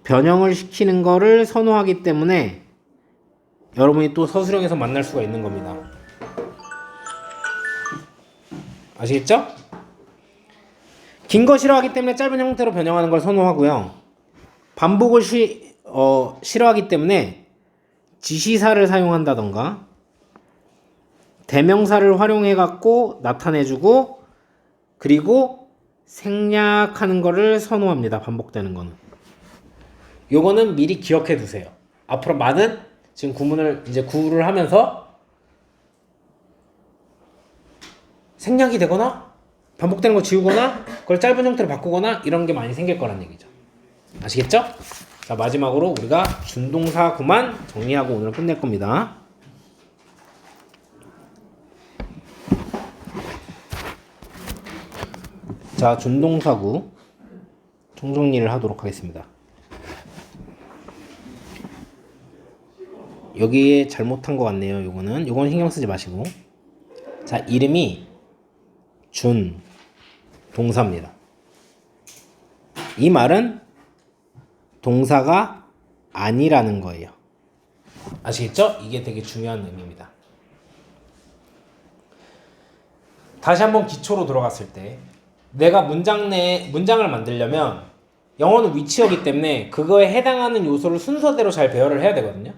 변형을 시키는 거를 선호하기 때문에 여러분이 또 서술형에서 만날 수가 있는 겁니다. 아시겠죠? 긴 거 싫어하기 때문에 짧은 형태로 변형하는 걸 선호하고요. 반복을 싫어하기 때문에 지시사를 사용한다던가 대명사를 활용해 갖고 나타내주고 그리고 생략하는 거를 선호합니다. 반복되는 거는. 요거는 미리 기억해 두세요. 앞으로 많은 지금 구문을 이제 구를 하면서 생략이 되거나 반복되는 거 지우거나 그걸 짧은 형태로 바꾸거나 이런 게 많이 생길 거란 얘기죠. 아시겠죠? 자, 마지막으로 우리가 준동사 구만 정리하고 오늘 끝낼 겁니다. 자, 준동사구 총정리를 하도록 하겠습니다. 여기에 잘못한 것 같네요. 요건 신경 쓰지 마시고. 자, 이름이 준 동사입니다. 이 말은 동사가 아니라는 거예요. 아시겠죠? 이게 되게 중요한 의미입니다. 다시 한번 기초로 들어갔을 때 내가 문장을 만들려면 영어는 위치어기 때문에 그거에 해당하는 요소를 순서대로 잘 배열을 해야 되거든요.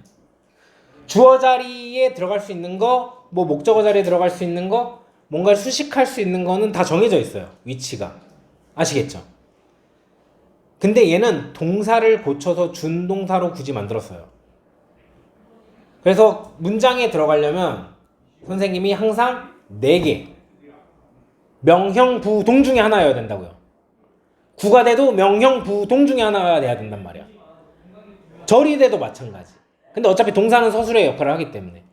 주어 자리에 들어갈 수 있는 거, 뭐 목적어 자리에 들어갈 수 있는 거, 뭔가 수식할 수 있는 거는 다 정해져 있어요. 위치가. 아시겠죠? 근데 얘는 동사를 고쳐서 준동사로 굳이 만들었어요. 그래서 문장에 들어가려면 선생님이 항상 4개 명형, 부, 동 중에 하나여야 된다고요. 구가 돼도 명형, 부, 동 중에 하나가 돼야 된단 말이야. 절이 돼도 마찬가지. 근데 어차피 동사는 서술의 역할을 하기 때문에.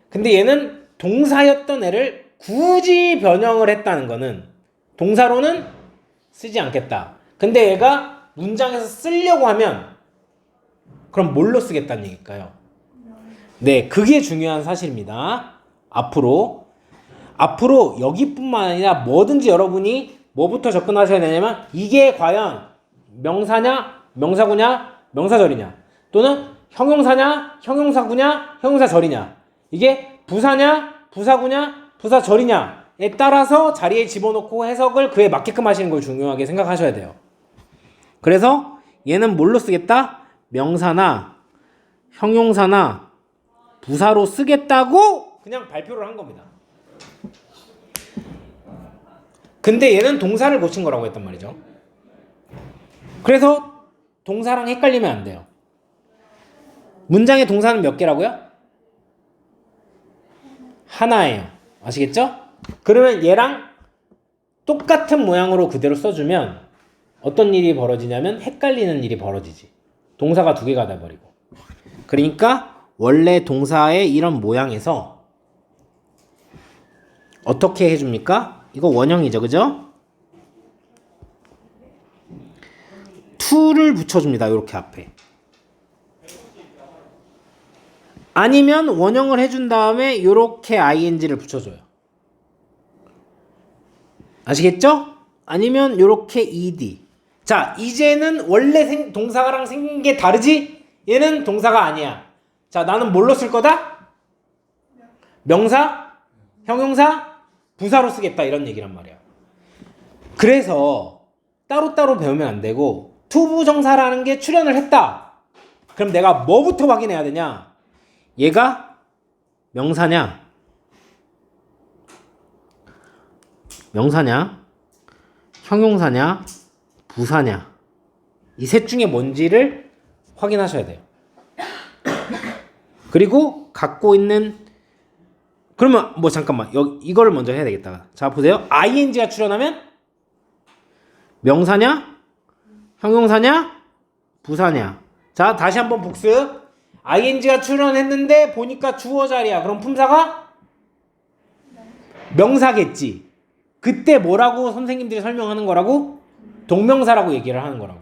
근데 얘는 동사였던 애를 굳이 변형을 했다는 거는 동사로는 쓰지 않겠다. 근데 얘가 문장에서 쓰려고 하면 그럼 뭘로 쓰겠다는 얘기일까요? 네, 그게 중요한 사실입니다. 앞으로 여기뿐만 아니라 뭐든지 여러분이 뭐부터 접근하셔야 되냐면 이게 과연 명사냐, 명사구냐, 명사절이냐 또는 형용사냐, 형용사구냐, 형용사절이냐 이게 부사냐, 부사구냐, 부사절이냐에 따라서 자리에 집어넣고 해석을 그에 맞게끔 하시는 걸 중요하게 생각하셔야 돼요. 그래서 얘는 뭘로 쓰겠다? 명사나 형용사나 부사로 쓰겠다고 그냥 발표를 한 겁니다. 근데 얘는 동사를 고친 거라고 했단 말이죠. 그래서 동사랑 헷갈리면 안 돼요. 문장의 동사는 몇 개라고요? 하나예요. 아시겠죠? 그러면 얘랑 똑같은 모양으로 그대로 써주면 어떤 일이 벌어지냐면 헷갈리는 일이 벌어지지. 동사가 2개가 돼버리고. 그러니까 원래 동사의 이런 모양에서 어떻게 해줍니까? 이거 원형이죠, 그죠? to를 붙여줍니다. 이렇게 앞에. 아니면 원형을 해준 다음에 이렇게 ing를 붙여줘요. 아시겠죠? 아니면 이렇게 ed. 자, 이제는 원래 동사랑 생긴 게 다르지? 얘는 동사가 아니야. 자, 나는 뭘로 쓸 거다? 명사, 형용사, 부사로 쓰겠다 이런 얘기란 말이야. 그래서 따로따로 배우면 안 되고 투부정사라는 게 출현을 했다. 그럼 내가 뭐부터 확인해야 되냐? 얘가 명사냐? 형용사냐? 부사냐? 이 셋 중에 뭔지를 확인하셔야 돼요. 그리고 갖고 있는 그러면 뭐 잠깐만 이거를 먼저 해야 되겠다. 자, 보세요. ing가 출현하면 명사냐? 형용사냐? 부사냐? 자, 다시 한번 복습. ing가 출연했는데 보니까 주어 자리야. 그럼 품사가 명사겠지. 그때 뭐라고 선생님들이 설명하는 거라고? 동명사라고 얘기를 하는 거라고.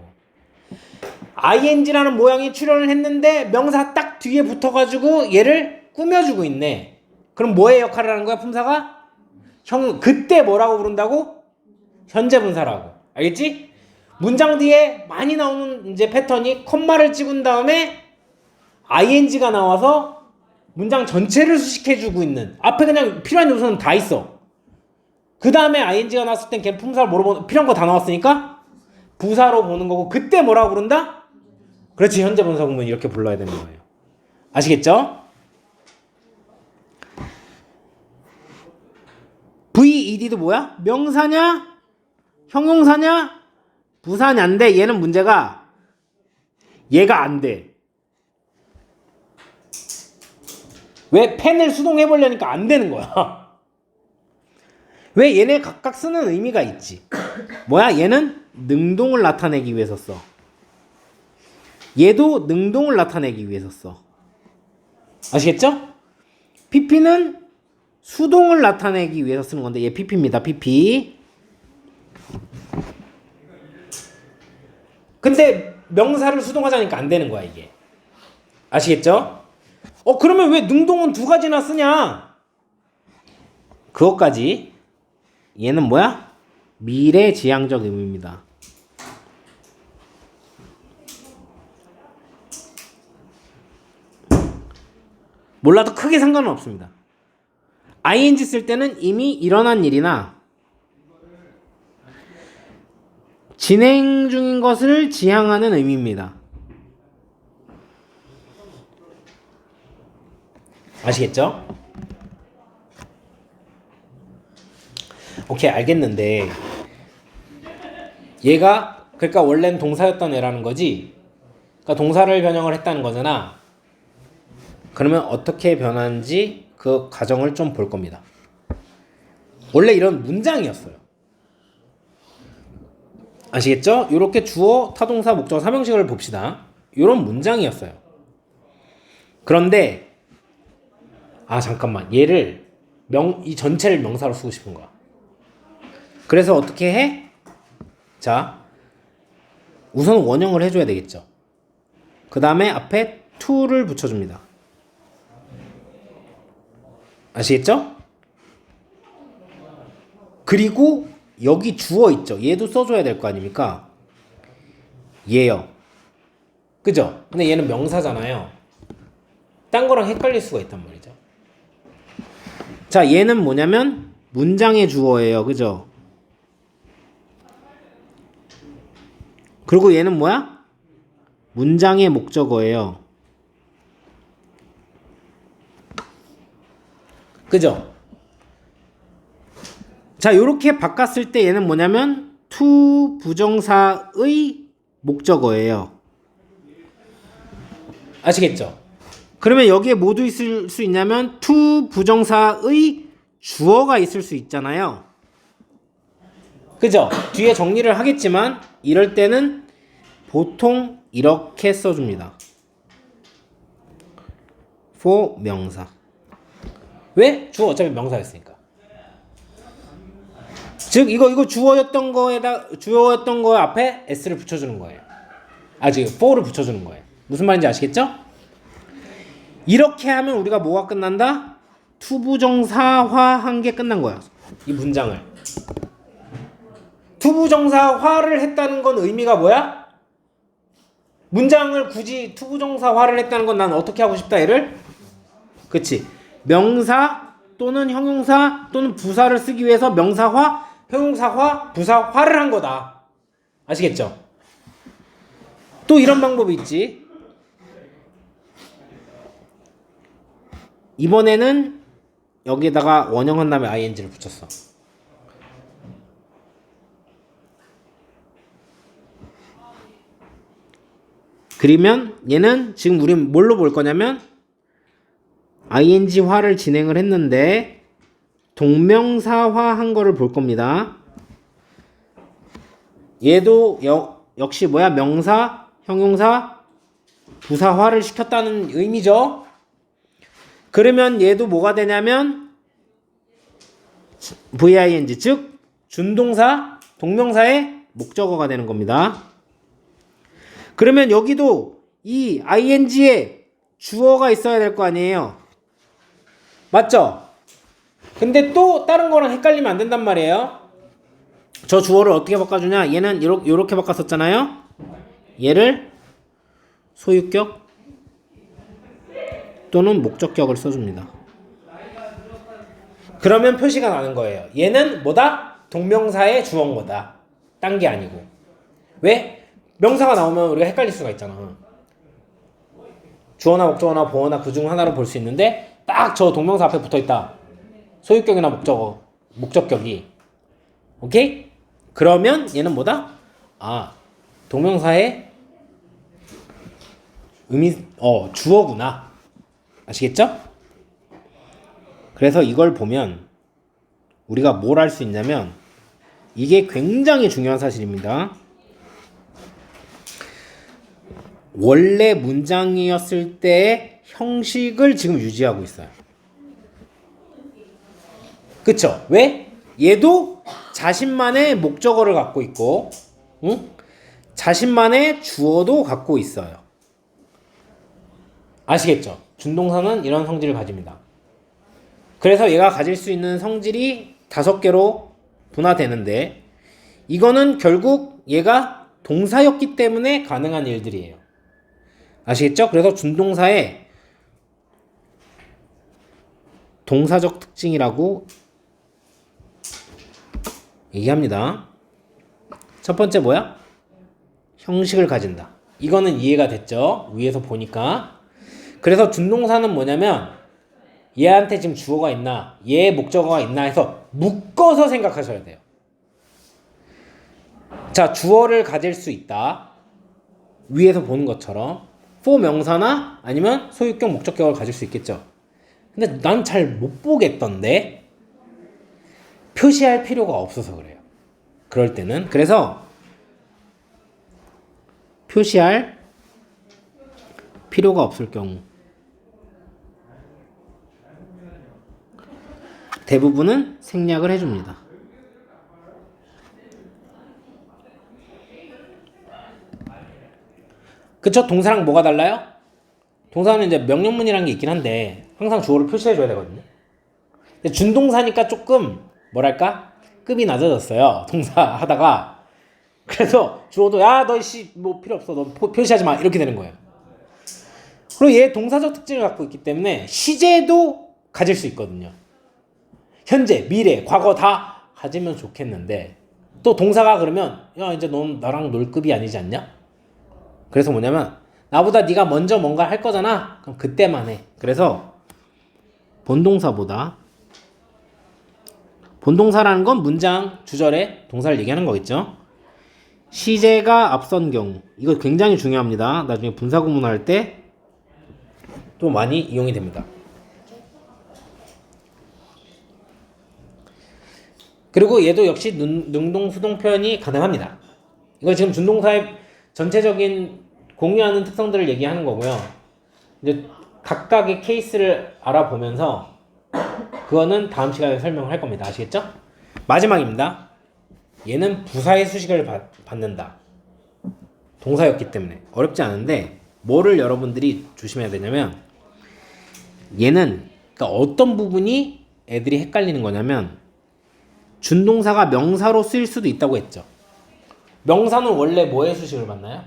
ing라는 모양이 출연을 했는데 명사 딱 뒤에 붙어가지고 얘를 꾸며주고 있네. 그럼 뭐의 역할을 하는 거야 품사가? 그때 뭐라고 부른다고? 현재 분사라고. 알겠지? 문장 뒤에 많이 나오는 이제 패턴이 콤마를 찍은 다음에 ing가 나와서 문장 전체를 수식해주고 있는, 앞에 그냥 필요한 요소는 다 있어. 그 다음에 ing가 나왔을 땐 걔 품사를 뭐로 보는, 필요한 거 다 나왔으니까 부사로 보는 거고, 그때 뭐라고 부른다? 그렇지, 현재 분사 구문 이렇게 불러야 되는 거예요. 아시겠죠? VED도 뭐야? 명사냐? 형용사냐? 부사냐인데 얘는 문제가 얘가 안 돼. 왜? 펜을 수동해보려니까 안 되는 거야. 왜? 얘네 각각 쓰는 의미가 있지. 뭐야? 얘는 능동을 나타내기 위해서 써. 얘도 능동을 나타내기 위해서 써. 아시겠죠? PP는 수동을 나타내기 위해서 쓰는 건데 얘 PP입니다. PP. 근데 명사를 수동하자니까 안 되는 거야 이게. 아시겠죠? 그러면 왜 능동은 두 가지나 쓰냐? 그것까지. 얘는 뭐야? 미래지향적 의미입니다. 몰라도 크게 상관은 없습니다. ing 쓸 때는 이미 일어난 일이나 진행 중인 것을 지향하는 의미입니다. 아시겠죠? 오케이, 알겠는데 얘가 그러니까 원래는 동사였던 애라는 거지. 그러니까 동사를 변형을 했다는 거잖아. 그러면 어떻게 변하는지 그 과정을 좀 볼 겁니다. 원래 이런 문장이었어요. 아시겠죠? 이렇게 주어, 타동사, 목적어, 삼형식을 봅시다. 이런 문장이었어요. 그런데 잠깐만, 얘를 이 전체를 명사로 쓰고 싶은 거야. 그래서 어떻게 해? 자, 우선 원형을 해줘야 되겠죠. 그 다음에 앞에 to를 붙여줍니다. 아시겠죠? 그리고 여기 주어 있죠. 얘도 써줘야 될 거 아닙니까? 얘요. 그죠? 근데 얘는 명사잖아요. 딴 거랑 헷갈릴 수가 있단 말이죠. 자, 얘는 뭐냐면 문장의 주어예요. 그죠? 그리고 얘는 뭐야? 문장의 목적어예요. 그죠? 자, 요렇게 바꿨을 때 얘는 뭐냐면 to 부정사의 목적어예요. 아시겠죠? 그러면 여기에 뭐도 있을 수 있냐면 to 부정사의 주어가 있을 수 있잖아요. 그죠? 뒤에 정리를 하겠지만 이럴 때는 보통 이렇게 써줍니다. for 명사. 왜? 주어 어차피 명사였으니까. 즉 이거 주어였던 거 앞에 s를 붙여주는 거예요. 지금 for를 붙여주는 거예요. 무슨 말인지 아시겠죠? 이렇게 하면 우리가 뭐가 끝난다? 투부정사화한 게 끝난 거야. 이 문장을. 투부정사화를 했다는 건 의미가 뭐야? 문장을 굳이 투부정사화를 했다는 건 난 어떻게 하고 싶다 얘를? 그치. 명사 또는 형용사 또는 부사를 쓰기 위해서 명사화, 형용사화, 부사화를 한 거다. 아시겠죠? 또 이런 방법이 있지. 이번에는 여기에다가 원형한 다음에 ing를 붙였어. 그러면 얘는 지금 우린 뭘로 볼 거냐면 ing화를 진행을 했는데 동명사화한 거를 볼 겁니다. 얘도 역시 뭐야? 명사, 형용사, 부사화를 시켰다는 의미죠. 그러면 얘도 뭐가 되냐면 VING, 즉 준동사, 동명사의 목적어가 되는 겁니다. 그러면 여기도 이 ing에 주어가 있어야 될 거 아니에요. 맞죠? 근데 또 다른 거랑 헷갈리면 안 된단 말이에요. 저 주어를 어떻게 바꿔주냐? 얘는 요렇게 바꿨었잖아요. 얘를 소유격 또는 목적격을 써줍니다. 그러면 표시가 나는 거예요. 얘는 뭐다? 동명사의 주어인 거다. 딴 게 아니고. 왜? 명사가 나오면 우리가 헷갈릴 수가 있잖아. 주어나 목적어나 보어나 그 중 하나로 볼 수 있는데 딱 저 동명사 앞에 붙어있다. 소유격이나 목적어, 목적격이. 오케이? 그러면 얘는 뭐다? 아, 동명사의 주어구나. 아시겠죠? 그래서 이걸 보면 우리가 뭘 할 수 있냐면 이게 굉장히 중요한 사실입니다. 원래 문장이었을 때의 형식을 지금 유지하고 있어요. 그쵸? 왜? 얘도 자신만의 목적어를 갖고 있고, 응? 자신만의 주어도 갖고 있어요. 아시겠죠? 준동사는 이런 성질을 가집니다. 그래서 얘가 가질 수 있는 성질이 5개로 분화되는데 이거는 결국 얘가 동사였기 때문에 가능한 일들이에요. 아시겠죠? 그래서 준동사의 동사적 특징이라고 얘기합니다. 첫 번째 뭐야? 형식을 가진다. 이거는 이해가 됐죠? 위에서 보니까. 그래서 준동사는 뭐냐면 얘한테 지금 주어가 있나 얘의 목적어가 있나 해서 묶어서 생각하셔야 돼요. 자, 주어를 가질 수 있다. 위에서 보는 것처럼 for 명사나 아니면 소유격 목적격을 가질 수 있겠죠. 근데 난 잘 못 보겠던데 표시할 필요가 없어서 그래요. 그럴 때는 그래서 표시할 필요가 없을 경우 대부분은 생략을 해줍니다. 그쵸? 동사랑 뭐가 달라요? 동사는 이제 명령문이라는 게 있긴 한데 항상 주어를 표시해줘야 되거든요. 근데 준동사니까 조금 뭐랄까? 급이 낮아졌어요. 동사 하다가. 그래서 주어도 야 너 씨 뭐 필요 없어. 너 표시하지 마. 이렇게 되는 거예요. 그리고 얘 동사적 특징을 갖고 있기 때문에 시제도 가질 수 있거든요. 현재, 미래, 과거 다 가지면 좋겠는데 또 동사가 그러면 야 이제 넌 나랑 놀 급이 아니지 않냐? 그래서 뭐냐면 나보다 네가 먼저 뭔가 할 거잖아. 그럼 그때만 해. 그래서 본동사보다 본동사라는 건 문장, 주절에 동사를 얘기하는 거겠죠. 시제가 앞선 경우 이거 굉장히 중요합니다. 나중에 분사구문할 때 또 많이 이용이 됩니다. 그리고 얘도 역시 능동, 수동 표현이 가능합니다. 이거 지금 준동사의 전체적인 공유하는 특성들을 얘기하는 거고요. 이제 각각의 케이스를 알아보면서 그거는 다음 시간에 설명을 할 겁니다. 아시겠죠? 마지막입니다. 얘는 부사의 수식을 받는다. 동사였기 때문에 어렵지 않은데 뭐를 여러분들이 조심해야 되냐면 얘는 그러니까 어떤 부분이 애들이 헷갈리는 거냐면 준동사가 명사로 쓰일 수도 있다고 했죠. 명사는 원래 뭐의 수식을 받나요?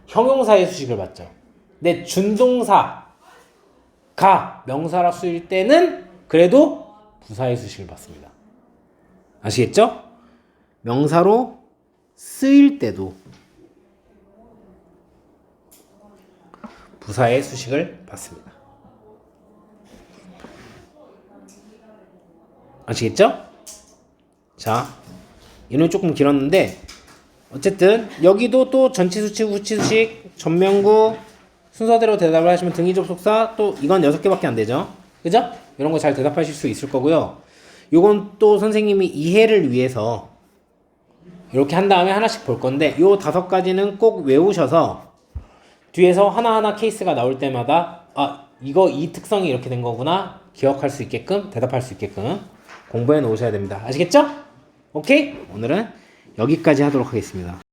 형용사의 수식을 받죠. 근데 준동사가 명사라 쓰일 때는 그래도 부사의 수식을 받습니다. 아시겠죠? 명사로 쓰일 때도 부사의 수식을 받습니다. 아시겠죠? 자, 이는 조금 길었는데 어쨌든 여기도 또 전치수식, 후치수식, 전명구 순서대로 대답을 하시면 등위 접속사 또 이건 6개밖에 안 되죠. 그죠? 이런 거 잘 대답하실 수 있을 거고요. 요건 또 선생님이 이해를 위해서 이렇게 한 다음에 하나씩 볼 건데 요 5가지는 꼭 외우셔서 뒤에서 하나하나 케이스가 나올 때마다 아 이거 이 특성이 이렇게 된 거구나 기억할 수 있게끔 대답할 수 있게끔 공부해 놓으셔야 됩니다. 아시겠죠? 오케이? 오늘은 여기까지 하도록 하겠습니다.